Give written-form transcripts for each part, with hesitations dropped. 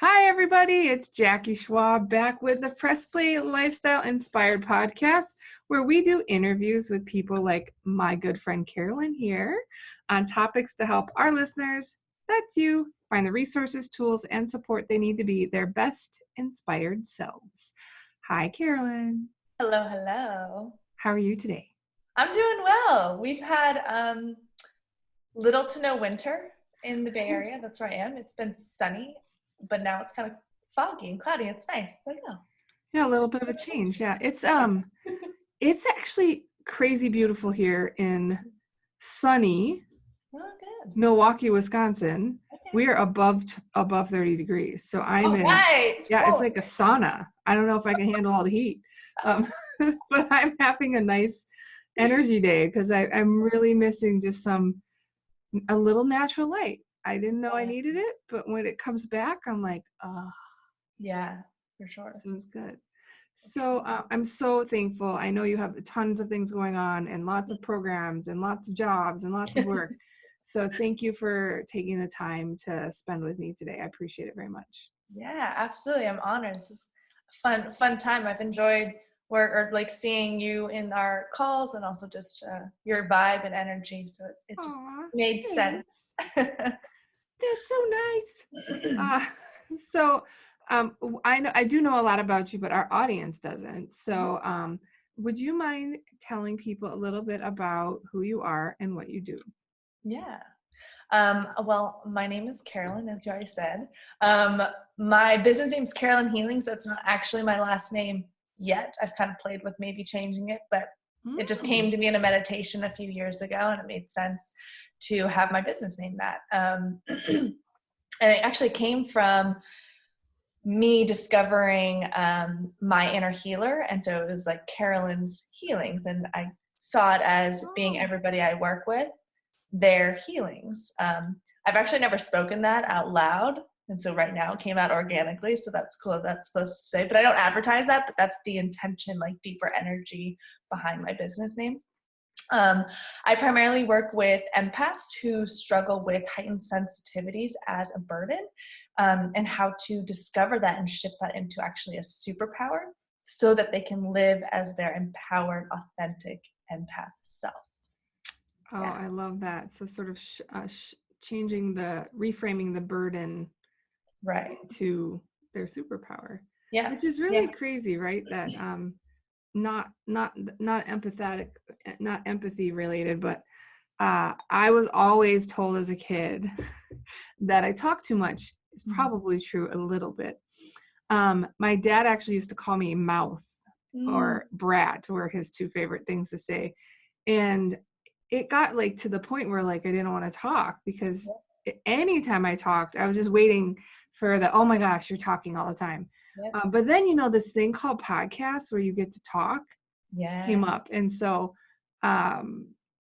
Hi, everybody. It's Jackie Schwab back with the Press Play Lifestyle Inspired podcast, where we do interviews with people like my good friend Carolyn here on topics to help our listeners, that's you, find the resources, tools, and support they need to be their best inspired selves. Hi, Carolyn. Hello, hello. How are you today? I'm doing well. We've had little to no winter in the Bay Area. That's where I am. It's been sunny, but now it's kind of foggy and cloudy. It's nice. I know. Yeah, a little bit of a change. Yeah, it's actually crazy beautiful here in sunny Oh, good. Milwaukee, Wisconsin. Okay. We are above 30 degrees. So I'm in, right. yeah, it's like a sauna. I don't know if I can handle all the heat. But I'm having a nice energy day because I'm really missing just a little natural light. I didn't know I needed it, but when it comes back, I'm like, oh. Yeah, for sure. Sounds good. So I'm so thankful. I know you have tons of things going on and lots of programs and lots of jobs and lots of work. So thank you for taking the time to spend with me today. I appreciate it very much. Yeah, absolutely. I'm honored. This is a fun time. I've enjoyed like seeing you in our calls and also just your vibe and energy. So it just made sense. That's so nice. I do know a lot about you, but our audience doesn't. So would you mind telling people a little bit about who you are and what you do? Yeah. Well, my name is Carolyn, as you already said. My business name is Carolyn Healings. That's not actually my last name yet. I've kind of played with maybe changing it, but it just came to me in a meditation a few years ago, and it made sense to have my business name that. And it actually came from me discovering my inner healer. And so it was like Carolyn's Healings, and I saw it as being everybody I work with, their healings. I've actually never spoken that out loud, and so right now it came out organically, so that's cool. That's supposed to say, but I don't advertise that, but that's the intention, like deeper energy behind my business name. I primarily work with empaths who struggle with heightened sensitivities as a burden, and how to discover that and shift that into actually a superpower so that they can live as their empowered, authentic empath self. Oh, yeah. I love that. So sort of reframing the burden right to their superpower. Yeah. Which is really crazy, right? That not empathetic, not empathy related, but I was always told as a kid that I talk too much. It's probably true a little bit. My dad actually used to call me mouth or brat were his two favorite things to say. And it got like to the point where like I didn't want to talk because anytime I talked, I was just waiting for the, oh my gosh, you're talking all the time. But then, this thing called podcasts where you get to talk came up. And so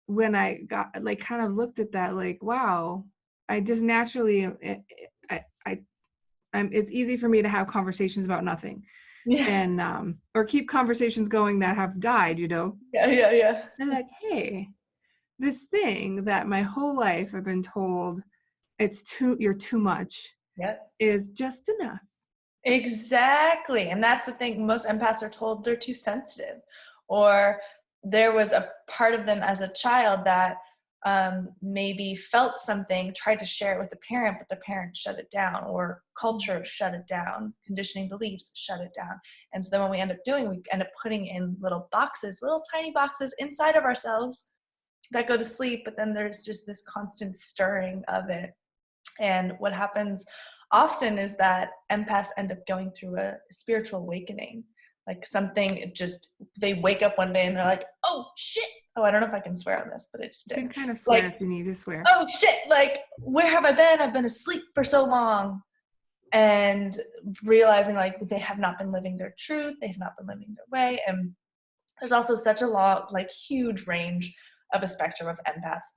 when I got like kind of looked at that, like, wow, I just naturally, it's easy for me to have conversations about nothing. And or keep conversations going that have died, Yeah. And like, hey, this thing that my whole life I've been told you're too much is just enough. Exactly. And that's the thing. Most empaths are told they're too sensitive, or there was a part of them as a child that maybe felt something, tried to share it with the parent, but the parent shut it down, or culture shut it down, conditioning beliefs shut it down. And so then what we end up doing, we end up putting in little tiny boxes inside of ourselves that go to sleep, but then there's just this constant stirring of it. And what happens often is that empaths end up going through a spiritual awakening, like something they wake up one day and they're like, oh shit. Oh, I don't know if I can swear on this, but it just did. You can kind of swear if you need to swear. Oh shit, like, where have I been? I've been asleep for so long. And realizing like they have not been living their truth, they have not been living their way. And there's also such a huge range of a spectrum of empaths.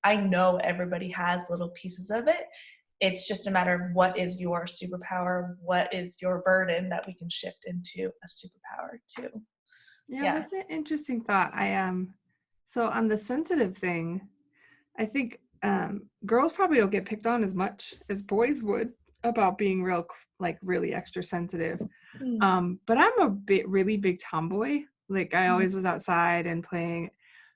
I know everybody has little pieces of it. It's just a matter of what is your superpower, what is your burden that we can shift into a superpower too. Yeah, that's an interesting thought. So on the sensitive thing, I think girls probably don't get picked on as much as boys would. about being really extra sensitive. Mm. But I'm a really big tomboy. Like I Mm. always was outside and playing,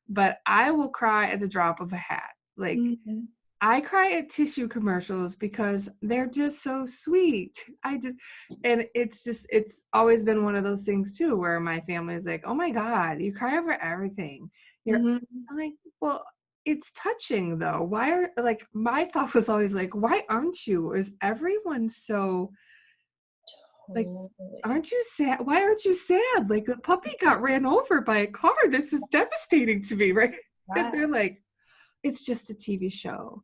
but I will cry at the drop of a hat. Like Mhm. I cry at tissue commercials because they're just so sweet. And it's always been one of those things too, where my family is like, oh my God, you cry over everything. Mhm. I'm like, well, it's touching though. My thought was always like, why aren't you? Is everyone so like, Totally. aren't you sad? Why aren't you sad? Like the puppy got ran over by a car. This is devastating to me, right? And Right. they're like, it's just a TV show.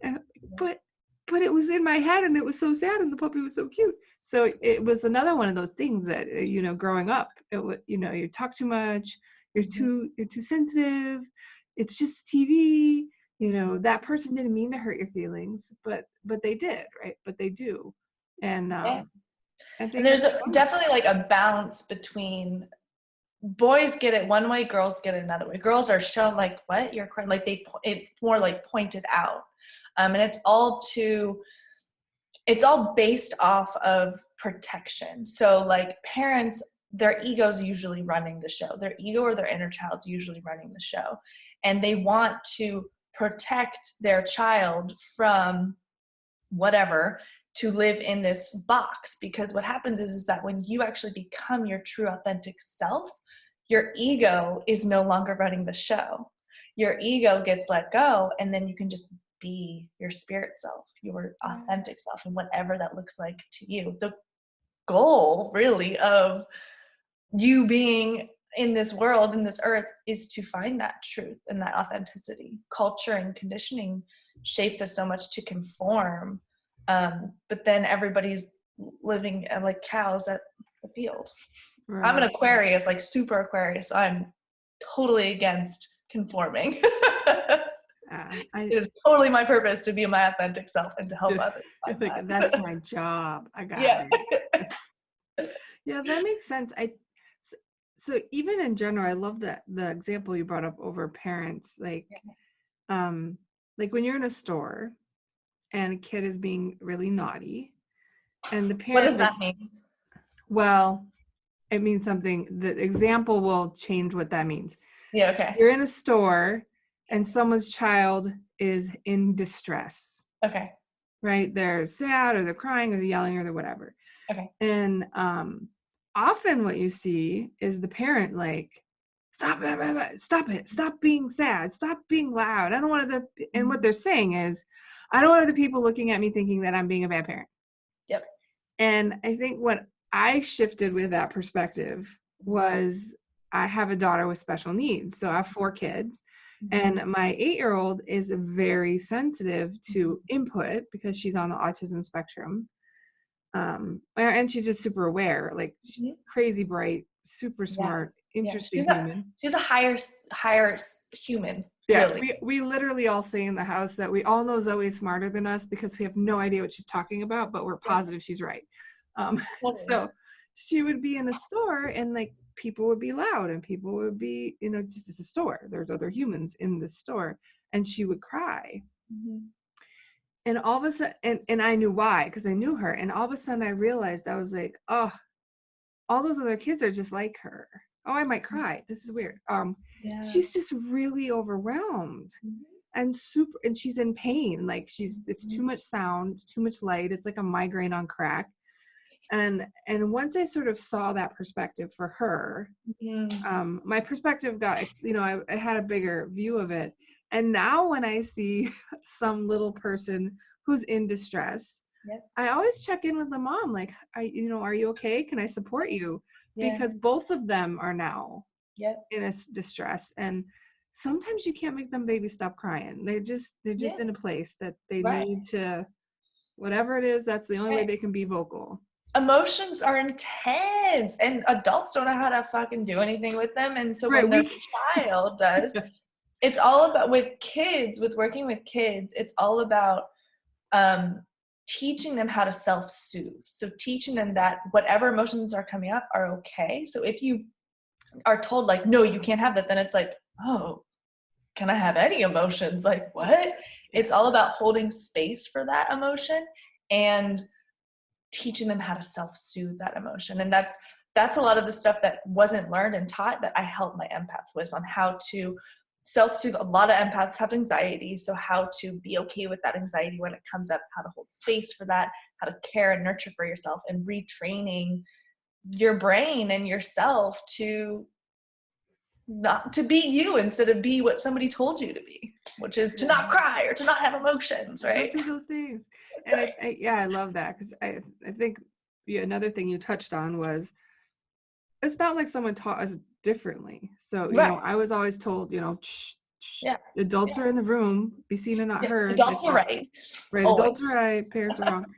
And, but but it was in my head and it was so sad and the puppy was so cute. So it was another one of those things that growing up, it was you talk too much, Mhm. you're too sensitive. It's just TV. That person didn't mean to hurt your feelings, but they did, right? But they do. And Yeah. I And think there's that's fun. definitely like a balance between boys get it one way, girls get it another way. Girls are shown like, what? You're crying. Like it's more like pointed out. And it's all based off of protection. So like parents, their ego's usually running the show. Their ego or their inner child's usually running the show. And they want to protect their child from whatever, to live in this box. Because what happens is that when you actually become your true authentic self, your ego is no longer running the show. Your ego gets let go, and then you can just be your spirit self, your authentic self, and whatever that looks like to you. The goal really of you being in this world, in this earth, is to find that truth and that authenticity. Culture and conditioning shapes us so much to conform, but then everybody's living like cows at the field. I'm an Right. Aquarius, like super Aquarius, so I'm totally against conforming. I It is totally my purpose to be my authentic self and to help others find like that's that. my job. I got Yeah. it. Yeah, that makes sense. So even in general, I love that the example you brought up over parents, um like when you're in a store and a kid is being really naughty and the What parent does like, that mean? well, it means something. The example will change what that means. Yeah, okay. You're in a store and someone's child is in distress, Okay. right? They're sad or they're crying or they're yelling or they're whatever. Okay. And often what you see is the parent like, stop it, stop it, stop being sad, stop being loud. I don't want and what they're saying is, I don't want other people looking at me thinking that I'm being a bad parent. Yep. And I think what I shifted with that perspective was I have a daughter with special needs. So I have 4 kids. And my 8-year-old is very sensitive to input because she's on the autism spectrum. And she's just super aware, like she's crazy bright, super Yeah. smart, Yeah. interesting human. She's a higher human, Yeah, really. we literally all say in the house that we all know Zoe's smarter than us because we have no idea what she's talking about, but we're positive she's right. Totally. So she would be in a store and like people would be loud and people would be, just it's a store. There's other humans in the store and she would cry. And all of a sudden, and I knew why, because I knew her. And all of a sudden I realized I was like, oh, all those other kids are just like her. Oh, I might cry. This is weird. Yeah. She's just really overwhelmed and she's in pain. Like it's too much sound, it's too much light. It's like a migraine on crack. And once I sort of saw that perspective for her, my perspective got, I had a bigger view of it. And now when I see some little person who's in distress, I always check in with the mom, like, are you okay? Can I support you? Because both of them are now in this distress. And sometimes you can't make them baby stop crying. They're just in a place that they Right. need to, whatever it is, that's the only way they can be vocal. Emotions are intense and adults don't know how to fucking do anything with them. And so when their child does, it's all about, with working with kids, it's all about teaching them how to self-soothe. So teaching them that whatever emotions are coming up are okay. So if you are told like, no, you can't have that, then it's like, oh, can I have any emotions? Like what? It's all about holding space for that emotion and teaching them how to self-soothe that emotion. And that's a lot of the stuff that wasn't learned and taught that I help my empaths with, on how to self-soothe. A lot of empaths have anxiety, so how to be okay with that anxiety when it comes up, how to hold space for that, how to care and nurture for yourself, and retraining your brain and yourself to not to be you instead of be what somebody told you to be, which is to not cry or to not have emotions, right? Don't do those things. And Right. I love that, because I think another thing you touched on was, it's not like someone taught us differently. So, Right. I was always told, shh, shh, Yeah. adults are in the room, be seen and not Yeah. heard. Adults are right. Right. Always. Adults are right, parents are wrong.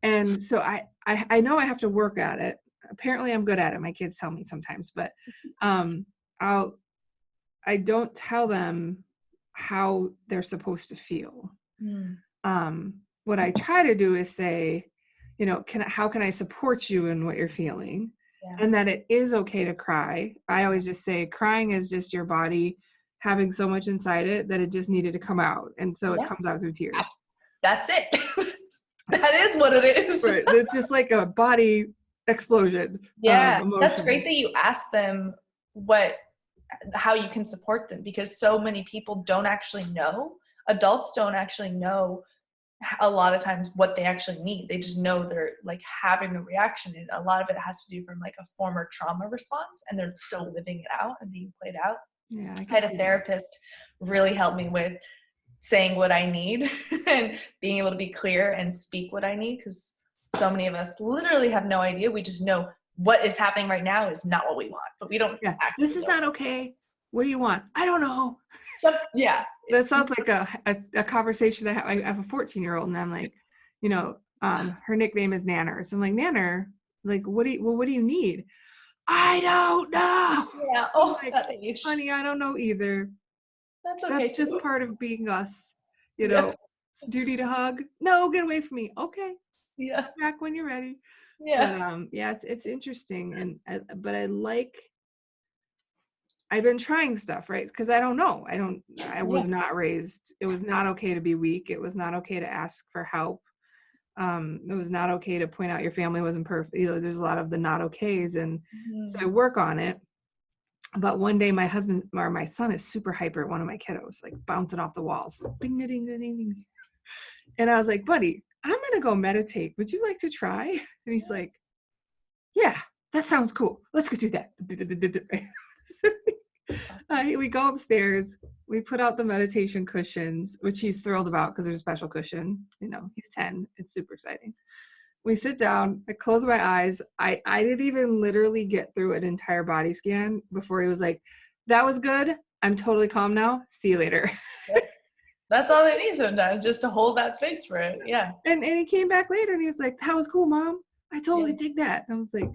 And so I know I have to work at it. Apparently I'm good at it. My kids tell me sometimes, but I don't tell them how they're supposed to feel. What I try to do is say, how can I support you in what you're feeling? Yeah. And that it is okay to cry. I always just say crying is just your body having so much inside it that it just needed to come out. And so it comes out through tears. That's it. That is what it is. Right. It's just like a body explosion. Yeah. Emotion. That's great that you ask them how you can support them, because so many people don't actually know. Adults don't actually know a lot of times what they actually need. They just know they're like having a reaction, and a lot of it has to do from like a former trauma response, and they're still living it out and being played out. Yeah, I had a therapist really help me with saying what I need and being able to be clear and speak what I need, because so many of us literally have no idea. We just know what is happening right now is not what we want, but we don't. Yeah, this is not okay. What do you want? I don't know. So, yeah. That sounds like a conversation I have. I have a 14-year-old, and I'm like, her nickname is Nanner. So I'm like, Nanner, like, what do you need? I don't know. Yeah. Oh, like, age. honey, I don't know either. That's okay. That's just part of being us. Yeah. It's duty to hug. No, get away from me. Okay. Yeah. Back when you're ready. Yeah. But it's interesting, but I've been trying stuff, right? Because I don't know. I was not raised. It was not okay to be weak. It was not okay to ask for help. It was not okay to point out your family wasn't perfect. There's a lot of the not okays. And so I work on it. But one day my son is super hyper, one of my kiddos, like bouncing off the walls. Ding, ding, ding, ding, ding. And I was like, buddy, I'm going to go meditate. Would you like to try? And he's like, yeah, that sounds cool. Let's go do that. We go upstairs, we put out the meditation cushions, which he's thrilled about because there's a special cushion. He's 10. It's super exciting. We sit down, I close my eyes. I didn't even literally get through an entire body scan before he was like, that was good. I'm totally calm now. See you later. That's all they need sometimes, just to hold that space for it. Yeah. And he came back later and he was like, that was cool, Mom. I totally dig that. And I was like,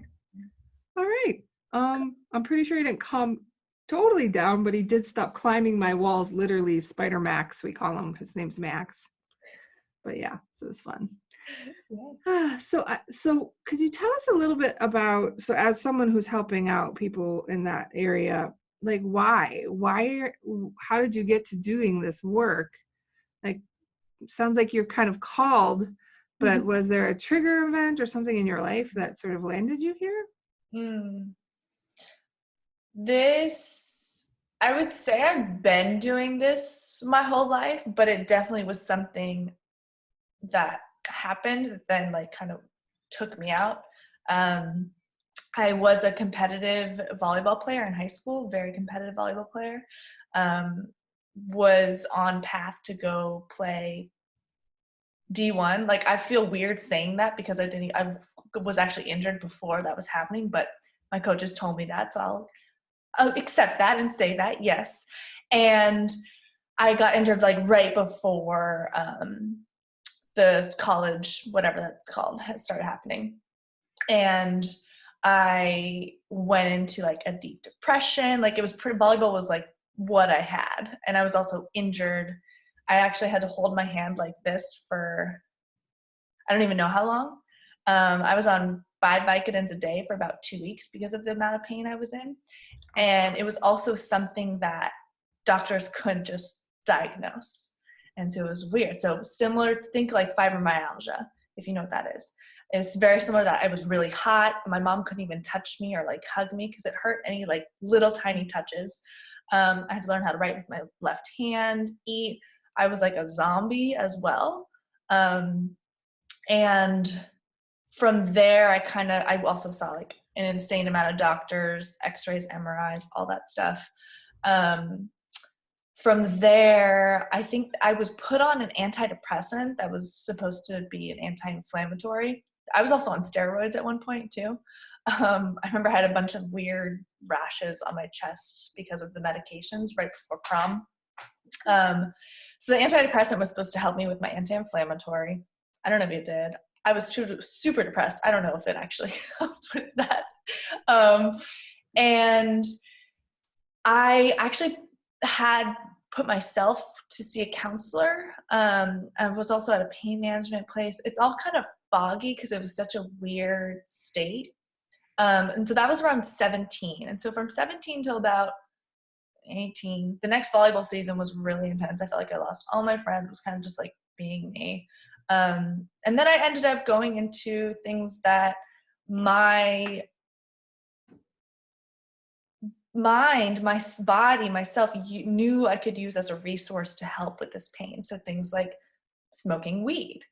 all right. I'm pretty sure he didn't calm totally down, but he did stop climbing my walls, literally. Spider Max, we call him. His name's Max. But yeah, so it was fun. Yeah. So could you tell us a little bit about, so as someone who's helping out people in that area, like how did you get to doing this work? Like, sounds like you're kind of called, but was there a trigger event or something in your life that sort of landed you here? This, I would say I've been doing this my whole life, but it definitely was something that happened that then like kind of took me out. I was a competitive volleyball player in high school, very competitive volleyball player. Was on path to go play D1. Like, I feel weird saying that because I was actually injured before that was happening, but my coaches told me that, so I'll accept that and say that, yes. And I got injured like right before the college, whatever that's called, started happening. And I went into like a deep depression. Like, it was volleyball was like what I had. And I was also injured. I actually had to hold my hand like this for, I don't even know how long. I was on 5 Vicodins a day for about 2 weeks because of the amount of pain I was in. And it was also something that doctors couldn't just diagnose. And so it was weird. So similar, think like fibromyalgia, if you know what that is. It's very similar to that. I was really hot. My mom couldn't even touch me or like hug me because it hurt any like little tiny touches. I had to learn how to write with my left hand, eat. I was like a zombie as well. And from there, I also saw like an insane amount of doctors, x-rays, MRIs, all that stuff. From there, I think I was put on an antidepressant that was supposed to be an anti-inflammatory. I was also on steroids at one point too. I remember I had a bunch of weird rashes on my chest because of the medications right before prom. So the antidepressant was supposed to help me with my anti-inflammatory. I don't know if it did. I was super depressed. I don't know if it actually helped with that. And I actually had put myself to see a counselor. I was also at a pain management place. It's all kind of foggy because it was such a weird state. And so that was around 17. And so from 17 till about 18, the next volleyball season was really intense. I felt like I lost all my friends. It was kind of just like being me. And then I ended up going into things that my mind, my body, myself knew I could use as a resource to help with this pain. So things like smoking weed,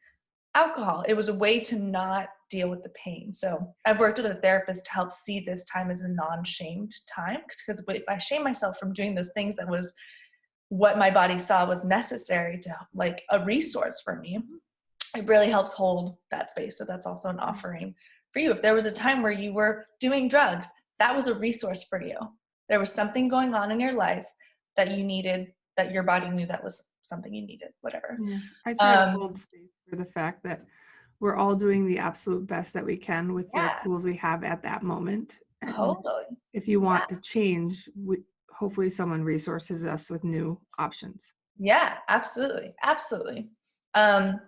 alcohol. It was a way to not deal with the pain. So I've worked with a therapist to help see this time as a non-shamed time, because if I shame myself from doing those things, that was what my body saw was necessary to like a resource for me. It really helps hold that space. So that's also an offering for you. If there was a time where you were doing drugs, that was a resource for you. There was something going on in your life that you needed, that your body knew that was something you needed, whatever. Yeah, I try to hold space for the fact that we're all doing the absolute best that we can with the tools we have at that moment. And totally. if you want to change, hopefully someone resources us with new options. Yeah, absolutely. Absolutely. And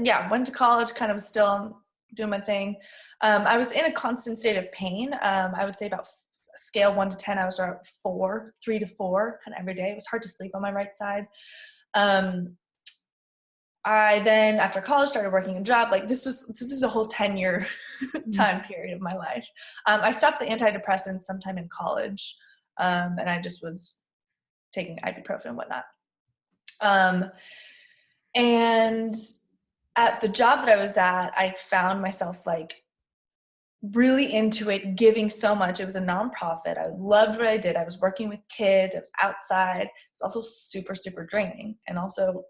yeah, went to college, kind of still doing my thing. I was in a constant state of pain. I would say about scale 1 to 10, I was around 4, 3 to 4, kind of every day. It was hard to sleep on my right side. I then, after college, started working a job. Like this is a whole 10-year time period of my life. I stopped the antidepressants sometime in college, and I just was taking ibuprofen and whatnot. And at the job that I was at, I found myself like really into it, giving so much. It was a nonprofit. I loved what I did. I was working with kids. I was outside. It was also super, super draining, and also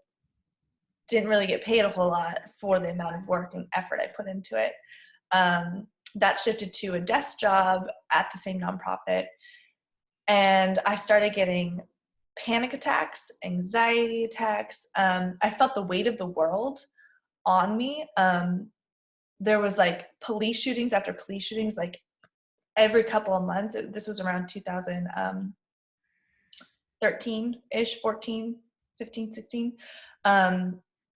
didn't really get paid a whole lot for the amount of work and effort I put into it. That shifted to a desk job at the same nonprofit. And I started getting panic attacks, anxiety attacks. I felt the weight of the world on me. There was like police shootings after police shootings, like every couple of months. This was around 2013-ish, 14, 15, 16.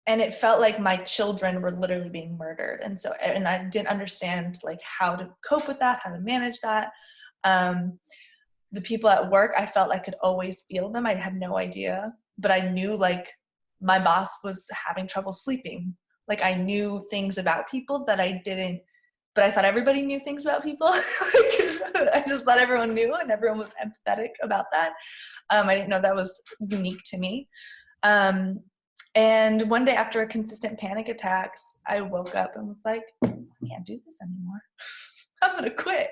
And it felt like my children were literally being murdered. And I didn't understand like how to cope with that, how to manage that. The people at work, I felt I could always feel them. I had no idea, but I knew like my boss was having trouble sleeping. Like I knew things about people that I didn't, but I thought everybody knew things about people. I just thought everyone knew and everyone was empathetic about that. I didn't know that was unique to me. And one day after consistent panic attacks, I woke up and was like, I can't do this anymore. I'm going to quit.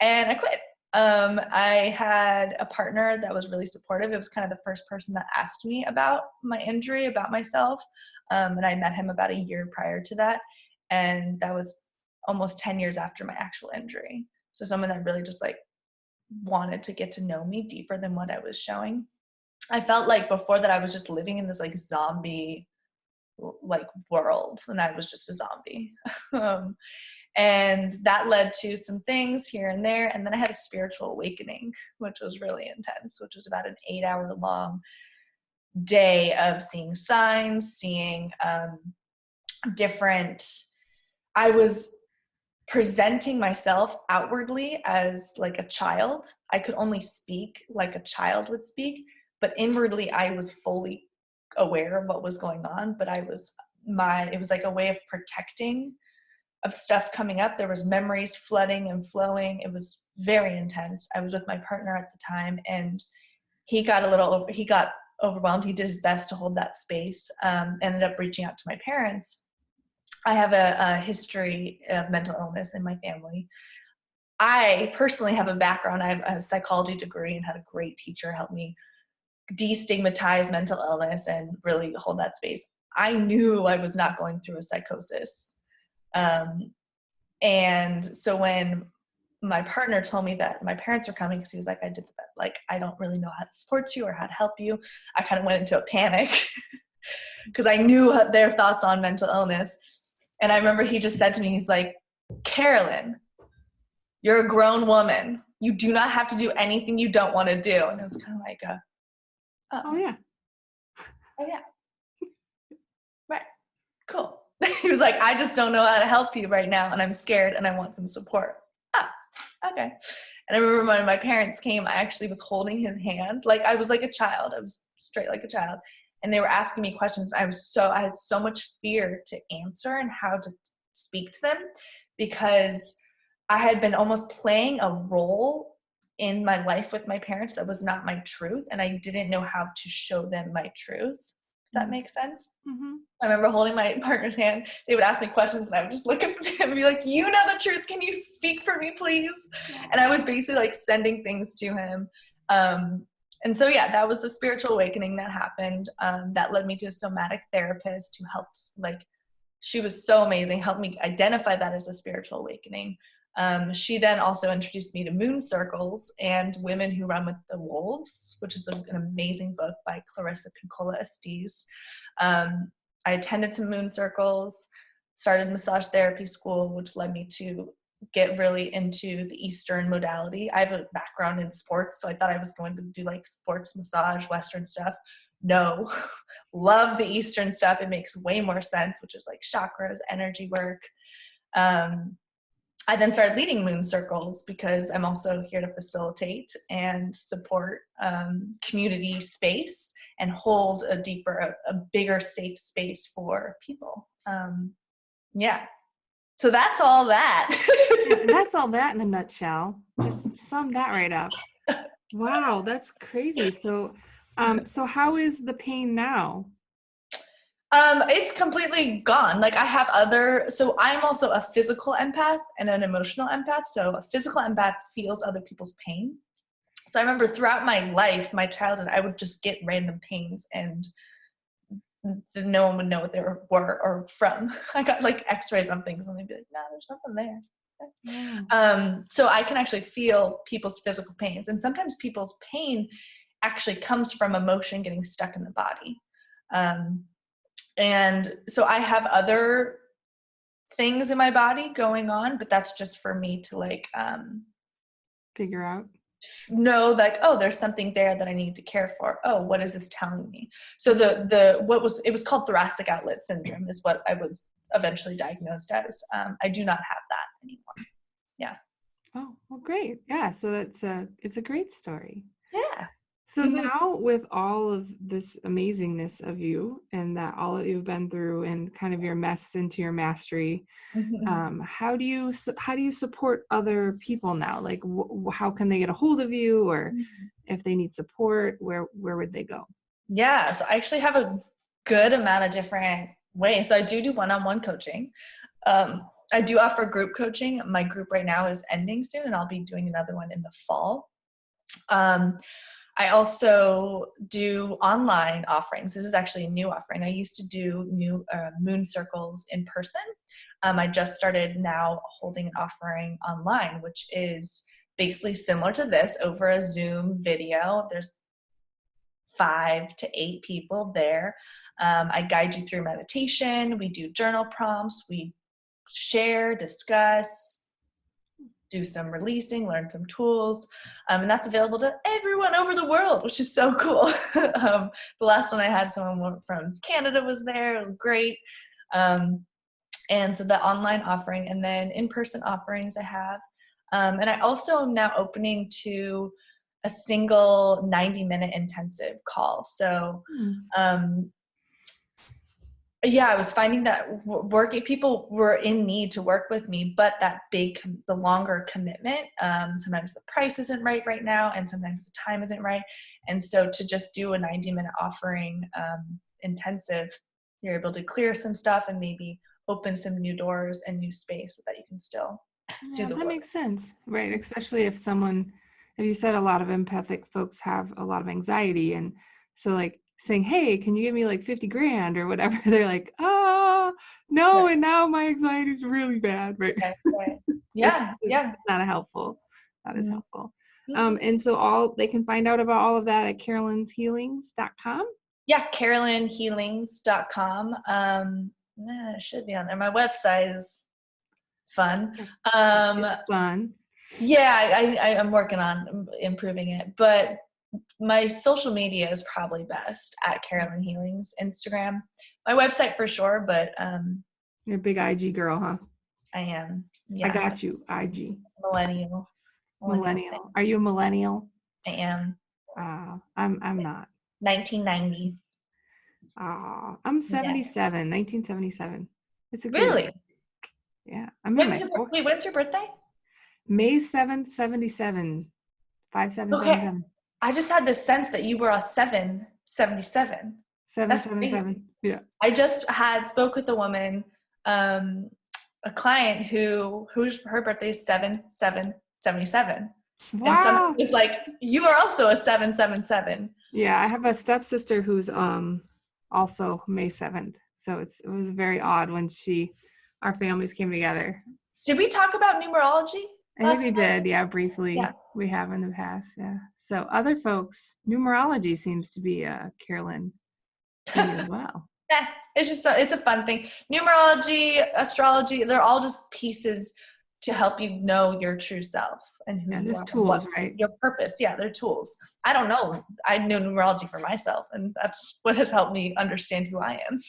And I quit. I had a partner that was really supportive. It was kind of the first person that asked me about my injury, about myself. And I met him about a year prior to that. And that was almost 10 years after my actual injury. So someone that really just like wanted to get to know me deeper than what I was showing. I felt like before that I was just living in this like zombie like world, and I was just a zombie. And that led to some things here and there. And then I had a spiritual awakening, which was really intense, which was about an 8-hour long day of seeing signs, seeing I was presenting myself outwardly as like a child. I could only speak like a child would speak, but inwardly I was fully aware of what was going on, but I was it was like a way of protecting of stuff coming up. There was memories flooding and flowing. It was very intense. I was with my partner at the time, and he got overwhelmed. He did his best to hold that space. Ended up reaching out to my parents. I have a history of mental illness in my family. I personally have a background. I have a psychology degree and had a great teacher help me destigmatize mental illness and really hold that space. I knew I was not going through a psychosis. And so when my partner told me that my parents were coming, because he was like, I don't really know how to support you or how to help you, I kind of went into a panic because I knew their thoughts on mental illness. And I remember he just said to me, he's like, Carolyn, you're a grown woman. You do not have to do anything you don't want to do. And it was kind of like, oh yeah. Oh yeah. Right. Cool. He was like, I just don't know how to help you right now, and I'm scared and I want some support. Okay. And I remember when my parents came, I actually was holding his hand. Like I was like a child. I was straight like a child. And they were asking me questions. I had so much fear to answer and how to speak to them, because I had been almost playing a role in my life with my parents that was not my truth. And I didn't know how to show them my truth. If that makes sense. Mm-hmm. I remember holding my partner's hand. They would ask me questions and I would just look at him and be like, you know the truth. Can you speak for me, please? And I was basically like sending things to him. And so, yeah, that was the spiritual awakening that happened. That led me to a somatic therapist who helped, she was so amazing, helped me identify that as a spiritual awakening. She then also introduced me to Moon Circles and Women Who Run with the Wolves, which is an amazing book by Clarissa Pinkola Estes. I attended some Moon Circles, started massage therapy school, which led me to get really into the Eastern modality. I have a background in sports, so I thought I was going to do like sports massage, Western stuff. No, love the Eastern stuff. It makes way more sense, which is like chakras, energy work. I then started leading Moon Circles because I'm also here to facilitate and support community space and hold a bigger safe space for people. Yeah. So that's all that. That's all that in a nutshell. Just sum that right up. Wow, that's crazy. So, so how is the pain now? It's completely gone. Like so I'm also a physical empath and an emotional empath. So a physical empath feels other people's pain. So I remember throughout my life, my childhood, I would just get random pains and no one would know what they were or from. I got like x-rays on things and they'd be like, no, there's nothing there. Yeah. So I can actually feel people's physical pains, and sometimes people's pain actually comes from emotion getting stuck in the body. And so I have other things in my body going on, but that's just for me to like Figure out. know like, oh, there's something there that I need to care for. Oh, what is this telling me? So it was called thoracic outlet syndrome is what I was eventually diagnosed as. I do not have that anymore. Yeah. Oh, well, great. Yeah. So it's a great story. Yeah. So now with all of this amazingness of you and that all that you've been through and kind of your mess into your mastery, how do you support other people now? Like how can they get a hold of you, or if they need support, where would they go? Yeah. So I actually have a good amount of different ways. So I do one-on-one coaching. I do offer group coaching. My group right now is ending soon and I'll be doing another one in the fall. I also do online offerings. This is actually a new offering. I used to do Moon Circles in person. I just started now holding an offering online, which is basically similar to this over a Zoom video. There's 5 to 8 people there. I guide you through meditation. We do journal prompts. We share, discuss, do some releasing, learn some tools, and that's available to everyone over the world, which is so cool. The last one I had, someone from Canada was there, great. And so the online offering, and then in-person offerings I have. And I also am now opening to a single 90-minute intensive call. So yeah, I was finding that working people were in need to work with me, but that the longer commitment, sometimes the price isn't right now, and sometimes the time isn't right. And so to just do a 90-minute offering intensive, you're able to clear some stuff and maybe open some new doors and new space so that you can still do Yeah, the that work. makes sense, right? Especially if you said a lot of empathic folks have a lot of anxiety, and so like saying, hey, can you give me like 50 grand or whatever? They're like, oh, no, Right, and now my anxiety is really bad, right? right, right. It's, Yeah, it's yeah. not a helpful, not as Mhm. helpful. Mhm. And so they can find out about all of that at carolinshealings.com. Yeah, carolynhealings.com. It should be on there. My website is fun. It's fun. Yeah, I'm working on improving it, but my social media is probably best at Carolyn Healings, Instagram, my website for sure, but You're a big IG girl, huh? I am, I yeah, got you, IG. millennial thing. Millennial. Are you a millennial? I am I'm not. 1990. I'm Yeah, 77, 1977. It's a good, really? yeah. I'm in my fourth. When's your birthday? May 7th, 77. Okay, 5777. I just had this sense that you were a 777. That's crazy. 777. Yeah. I just spoke with a woman, a client whose her birthday is 7/7/77, and somebody Wow. was like, "You are also a 7/7/7." Yeah, I have a stepsister who's also May 7th. So it was very odd when our families came together. Did we talk about numerology I think last we time? did, yeah, Yeah. briefly. We have in the past, yeah. So other folks, numerology seems to be a Carolyn thing as well. Eh, it's a fun thing. Numerology, astrology, they're all just pieces to help you know your true self and who Yeah, you just are and what tools, right? your purpose. Yeah, they're tools. I don't know. I know numerology for myself, and that's what has helped me understand who I am.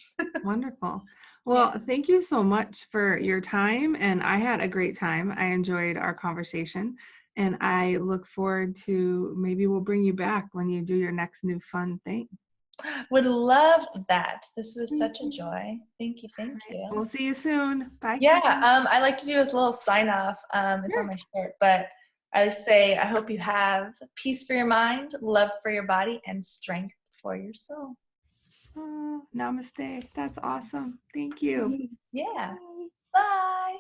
Wonderful. Yeah. Well, thank you so much for your time. And I had a great time. I enjoyed our conversation. And I look forward to maybe we'll bring you back when you do your next new fun thing. Would love that. This was Thank such a you. joy. Thank you. All Thank right. you. We'll see you soon. Bye, Yeah, Carolyn. I like to do this little sign off. It's on Sure. my shirt, but I say, I hope you have peace for your mind, love for your body, and strength for your soul. Oh, namaste. That's awesome. Thank you. Yeah. Bye. Bye.